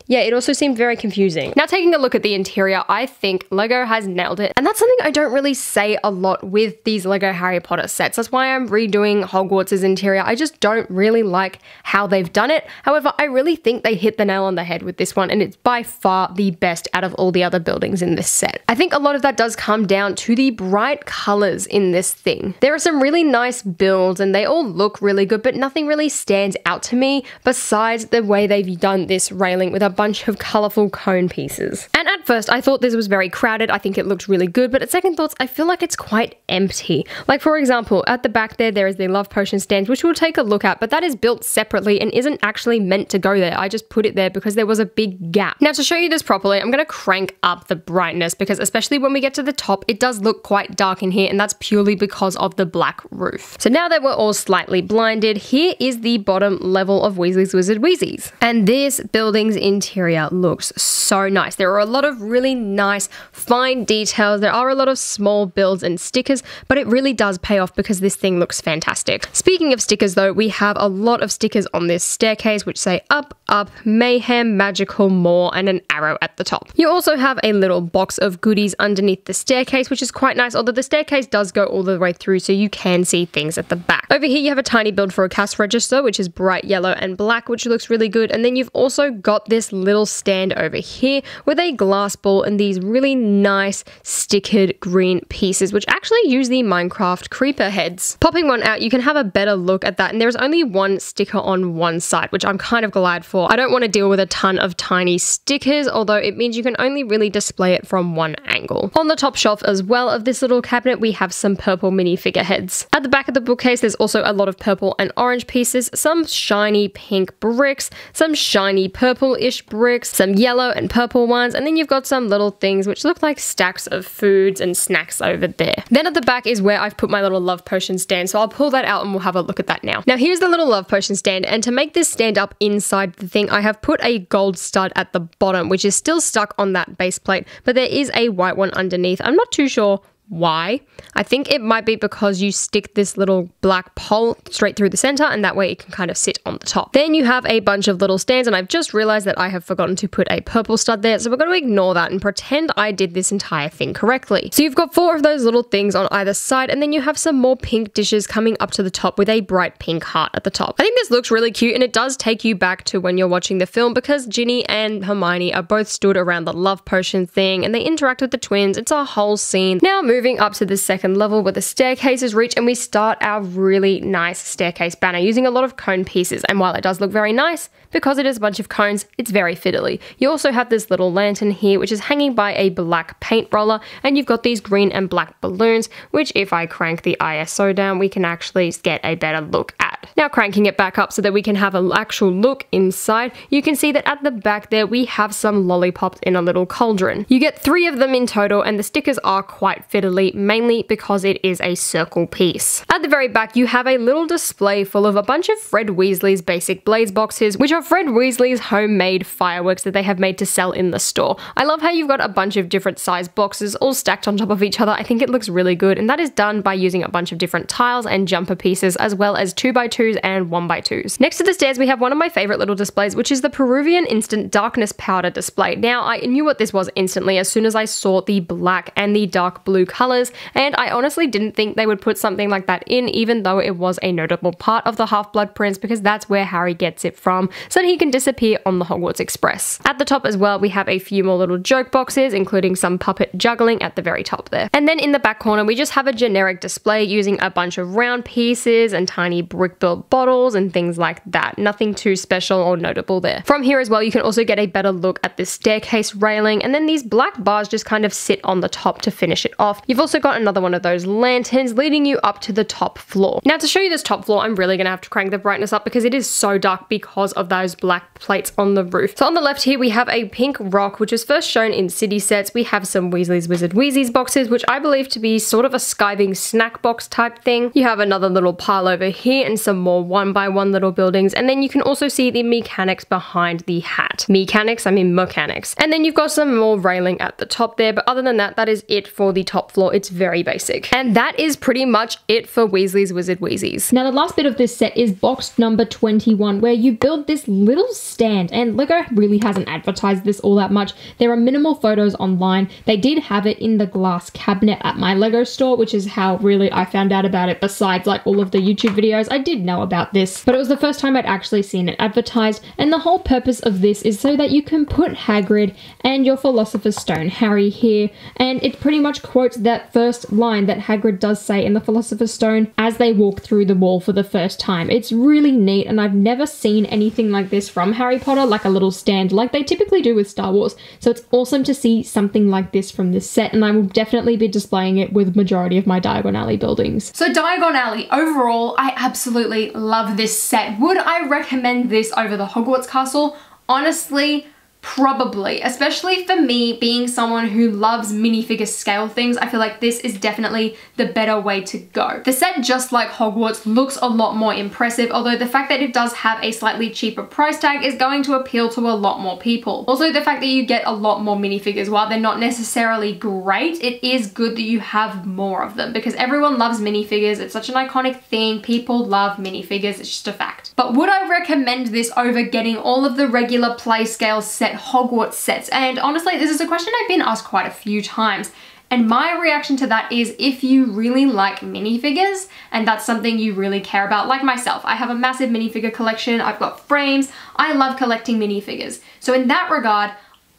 Speaker 3: yeah, it also seemed very confusing. Now taking a look at the interior, I think LEGO has nailed it, and that's something I don't really say a lot with these LEGO Harry Potter sets. That's why I'm redoing Hogwarts' interior. I just don't really like how they've done it. However, I really think they hit the nail on the head with this one, and it's by far the best out of all the other buildings in this set. I think a lot of that does come down to the bright colors in this thing. There are some really nice builds and they all look really good, but nothing really stands out to me besides the way they've done this railing with a bunch of colorful cone pieces. And at first I thought this was very crowded. I think it looked really good, but at second thoughts I feel like it's quite empty. Like, for example, at the back there is the love potion stand, which we'll take a look at, but that is built separately and isn't actually meant to go there. I just put it there because there was a big gap. Now to show you this properly, I'm going to crank up the brightness because especially when we get to the top, it does look quite dark in here, and that's purely because of the black roof. So now that we're all slightly blinded, here is the bottom level of Weasley's Wizard Wheezies. And this building's interior looks so nice. There are a lot of really nice fine details. There are a lot of small builds and stickers, but it really does pay off because this thing looks fantastic. Speaking of stickers though, we have a lot of stickers on this staircase which say up, up, mayhem, magical, more, and an arrow at the top. You also have a little box of goodies underneath the staircase, which is quite nice, although the staircase does go all the way through so you can see things at the back. Over here you have a tiny build for a cash register, which is bright yellow and black, which looks really good, and then you've also got this little stand over here with a glass ball and these really nice stickered green pieces, which actually use the Minecraft creeper heads. Popping one out, you can have a better look at that, and there's only one sticker on one side, which I'm kind of glad for. I don't want to deal with a ton of tiny stickers, although it means you can only really display it from one angle. On the top shelf as well of this little cabinet, we have some purple minifigure heads. At the back of the bookcase, there's also a lot of purple and orange pieces, some shiny pink bricks, some shiny purple-ish bricks, some yellow and purple ones, and then you've got some little things which look like stacks of foods and snacks over there. Then at the back is where I've put my little love potion stand, so I'll pull that out and we'll have a look at that now. Now here's the little love potion stand, and to make this stand up inside the thing, I have put a gold stud at the bottom, which is still stuck on that base plate, but there is a white one underneath. I'm not too sure why. I think it might be because you stick this little black pole straight through the center, and that way it can kind of sit on the top. Then you have a bunch of little stands, and I've just realized that I have forgotten to put a purple stud there, so we're going to ignore that and pretend I did this entire thing correctly. So you've got 4 of those little things on either side, and then you have some more pink dishes coming up to the top with a bright pink heart at the top. I think this looks really cute, and it does take you back to when you're watching the film because Ginny and Hermione are both stood around the love potion thing and they interact with the twins. It's a whole scene. Now moving up to the second level where the staircases reach, and we start our really nice staircase banner using a lot of cone pieces, and while it does look very nice, because it is a bunch of cones, it's very fiddly. You also have this little lantern here which is hanging by a black paint roller, and you've got these green and black balloons, which if I crank the ISO down, we can actually get a better look at. Now cranking it back up so that we can have an actual look inside, you can see that at the back there we have some lollipops in a little cauldron. You get 3 of them in total, and the stickers are quite fiddly, mainly because it is a circle piece. At the very back you have a little display full of a bunch of Fred Weasley's basic blaze boxes, which are Fred Weasley's homemade fireworks that they have made to sell in the store. I love how you've got a bunch of different size boxes all stacked on top of each other. I think it looks really good, and that is done by using a bunch of different tiles and jumper pieces, as well as 2x2s and 1x2s. Next to the stairs we have one of my favorite little displays, which is the Peruvian instant darkness powder display. Now I knew what this was instantly as soon as I saw the black and the dark blue colors, and I honestly didn't think they would put something like that in, even though it was a notable part of the Half-Blood Prince, because that's where Harry gets it from, so that he can disappear on the Hogwarts Express. At the top as well, we have a few more little joke boxes, including some puppet juggling at the very top there. And then in the back corner, we just have a generic display using a bunch of round pieces and tiny brick built bottles and things like that. Nothing too special or notable there. From here as well, you can also get a better look at this staircase railing, and then these black bars just kind of sit on the top to finish it off. You've also got another one of those lanterns leading you up to the top floor. Now to show you this top floor, I'm really gonna have to crank the brightness up because it is so dark because of those black plates on the roof. So on the left here, we have a pink rock, which was first shown in city sets. We have some Weasley's Wizard Wheezies boxes, which I believe to be sort of a skiving snack box type thing. You have another little pile over here and some more 1x1 little buildings, and then you can also see the mechanics behind the hat. Mechanics, I mean mechanics. And then you've got some more railing at the top there, but other than that, that is it for the top floor. It's very basic. And that is pretty much it for Weasley's Wizard Wheezies.
Speaker 2: Now the last bit of this set is box number 21, where you build this little stand, and LEGO really hasn't advertised this all that much. There are minimal photos online. They did have it in the glass cabinet at my LEGO store, which is how really I found out about it, besides like all of the YouTube videos. I did know about this, but it was the first time I'd actually seen it advertised, and the whole purpose of this is so that you can put Hagrid and your Philosopher's Stone, Harry, here, and it pretty much quotes that first line that Hagrid does say in the Philosopher's Stone as they walk through the wall for the first time. It's really neat, and I've never seen anything like this from Harry Potter, like a little stand like they typically do with Star Wars, so it's awesome to see something like this from this set, and I will definitely be displaying it with majority of my Diagon Alley buildings.
Speaker 1: So Diagon Alley, overall, I absolutely love this set. Would I recommend this over the Hogwarts Castle? Honestly, probably, especially for me being someone who loves minifigure scale things. I feel like this is definitely the better way to go. The set, just like Hogwarts, looks a lot more impressive, although the fact that it does have a slightly cheaper price tag is going to appeal to a lot more people. Also, the fact that you get a lot more minifigures, while they're not necessarily great, it is good that you have more of them because everyone loves minifigures. It's such an iconic thing. People love minifigures. It's just a fact. But would I recommend this over getting all of the regular play scale set Hogwarts sets? And honestly, this is a question I've been asked quite a few times. And my reaction to that is, if you really like minifigures and that's something you really care about, like myself, I have a massive minifigure collection, I've got frames, I love collecting minifigures. So in that regard,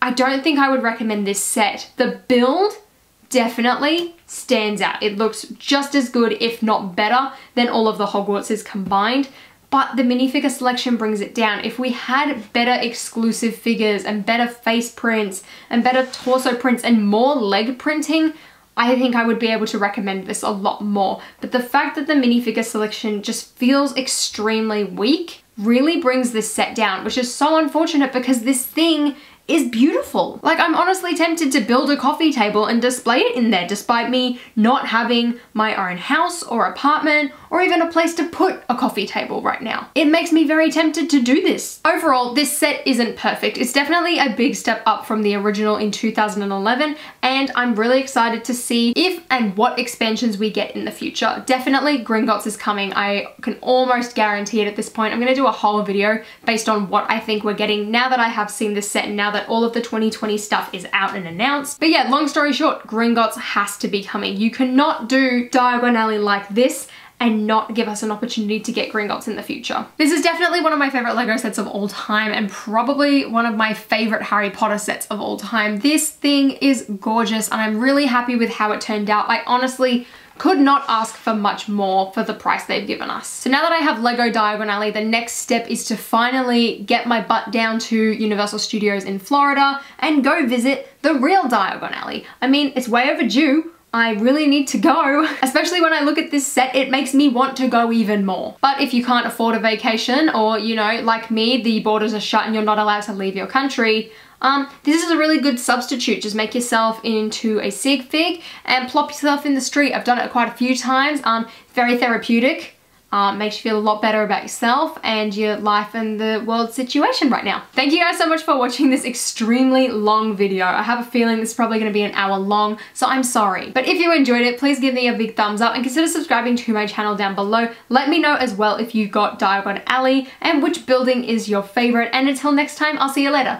Speaker 1: I don't think I would recommend this set. The build definitely stands out. It looks just as good, if not better, than all of the Hogwartses combined. But the minifigure selection brings it down. If we had better exclusive figures and better face prints and better torso prints and more leg printing, I think I would be able to recommend this a lot more. But the fact that the minifigure selection just feels extremely weak really brings this set down, which is so unfortunate because this thing is beautiful. Like, I'm honestly tempted to build a coffee table and display it in there, despite me not having my own house or apartment or even a place to put a coffee table right now. It makes me very tempted to do this. Overall, this set isn't perfect. It's definitely a big step up from the original in 2011, and I'm really excited to see if and what expansions we get in the future. Definitely Gringotts is coming. I can almost guarantee it at this point. I'm gonna do a whole video based on what I think we're getting now that I have seen this set and now that all of the 2020 stuff is out and announced. But yeah, long story short, Gringotts has to be coming. You cannot do Diagon Alley like this and not give us an opportunity to get Gringotts in the future. This is definitely one of my favorite LEGO sets of all time and probably one of my favorite Harry Potter sets of all time. This thing is gorgeous and I'm really happy with how it turned out. I honestly could not ask for much more for the price they've given us. So now that I have LEGO Diagon Alley, the next step is to finally get my butt down to Universal Studios in Florida and go visit the real Diagon Alley. I mean, it's way overdue. I really need to go. Especially when I look at this set, it makes me want to go even more. But if you can't afford a vacation or, you know, like me, the borders are shut and you're not allowed to leave your country, this is a really good substitute. Just make yourself into a sig fig and plop yourself in the street. I've done it quite a few times. Very therapeutic. Makes you feel a lot better about yourself and your life and the world situation right now. Thank you guys so much for watching this extremely long video. I have a feeling this is probably going to be an hour long, so I'm sorry. But if you enjoyed it, please give me a big thumbs up and consider subscribing to my channel down below. Let me know as well if you got Diagon Alley and which building is your favorite. And until next time, I'll see you later.